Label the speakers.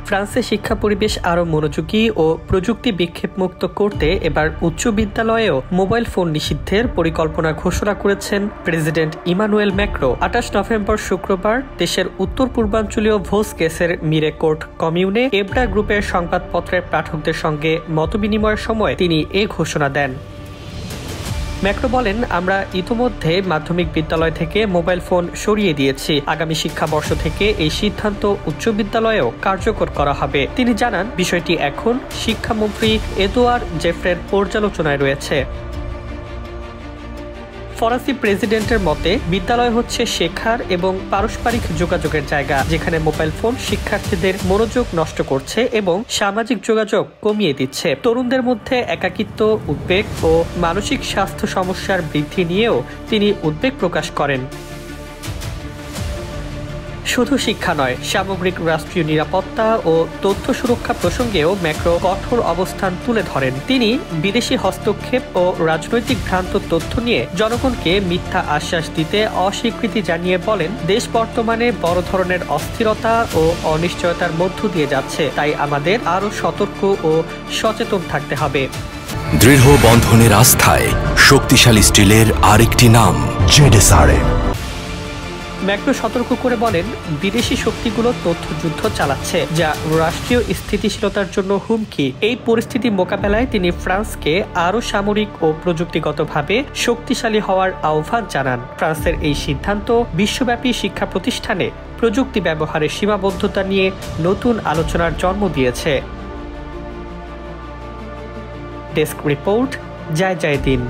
Speaker 1: ফ্রান্সে শিক্ষা পরিবেশ আরও মনোযোগী ও প্রযুক্তি বিক্ষেপমুক্ত করতে এবার উচ্চ বিদ্যালয়েও মোবাইল ফোন নিষিদ্ধের পরিকল্পনা ঘোষণা করেছেন প্রেসিডেন্ট ইমানুয়েল ম্যাক্রো। 28 নভেম্বর শুক্রবার দেশের উত্তর পূর্বাঞ্চলীয় ভোসগেসের মিরেকোর্ট কমিউনে এবড়া গ্রুপের সংবাদপত্রের পাঠকদের সঙ্গে মতবিনিময়ের সময় তিনি এ ঘোষণা দেন। ম্যাক্রো বলেন, আমরা ইতোমধ্যে মাধ্যমিক বিদ্যালয় থেকে মোবাইল ফোন সরিয়ে দিয়েছি। আগামী শিক্ষাবর্ষ থেকে এই সিদ্ধান্ত উচ্চ বিদ্যালয়েও কার্যকর করা হবে। তিনি জানান, বিষয়টি এখন শিক্ষামন্ত্রী এদোয়ার্ড জেফ্রের পর্যালোচনায় রয়েছে। ফরাসি প্রেসিডেন্টের মতে, বিদ্যালয় হচ্ছে শেখার এবং পারস্পরিক যোগাযোগের জায়গা, যেখানে মোবাইল ফোন শিক্ষার্থীদের মনোযোগ নষ্ট করছে এবং সামাজিক যোগাযোগ কমিয়ে দিচ্ছে। তরুণদের মধ্যে একাকিত্ব, উদ্বেগ ও মানসিক স্বাস্থ্য সমস্যার বৃদ্ধি নিয়েও তিনি উদ্বেগ প্রকাশ করেন। শুধু শিক্ষা নয়, সামগ্রিক রাষ্ট্রীয় নিরাপত্তা ও তথ্য সুরক্ষা প্রসঙ্গেও ম্যাক্রো কঠোর অবস্থান তুলে ধরেন। তিনি বিদেশি হস্তক্ষেপ ও রাজনৈতিক ভ্রান্ত তথ্য নিয়ে জনগণকে মিথ্যা আশ্বাস দিতে অস্বীকৃতি জানিয়ে বলেন, দেশ বর্তমানে বড় ধরনের অস্থিরতা ও অনিশ্চয়তার মধ্য দিয়ে যাচ্ছে, তাই আমাদের আরও সতর্ক ও সচেতন থাকতে হবে।
Speaker 2: দৃঢ় বন্ধনের আস্থায় শক্তিশালী স্টিলের আরেকটি নাম জেডএসআরএম।
Speaker 1: ম্যাক্রো সতর্ক করে বলেন, বিদেশি শক্তিগুলো তথ্যযুদ্ধ চালাচ্ছে, যা রাষ্ট্রীয় স্থিতিশীলতার জন্য হুমকি। এই পরিস্থিতি মোকাবেলায় তিনি ফ্রান্সকে আরও সামরিক ও প্রযুক্তিগতভাবে শক্তিশালী হওয়ার আহ্বান জানান। ফ্রান্সের এই সিদ্ধান্ত বিশ্বব্যাপী শিক্ষা প্রতিষ্ঠানে প্রযুক্তি ব্যবহারের সীমাবদ্ধতা নিয়ে নতুন আলোচনার জন্ম দিয়েছে। ডেস্ক রিপোর্ট, জয় জয় দিন।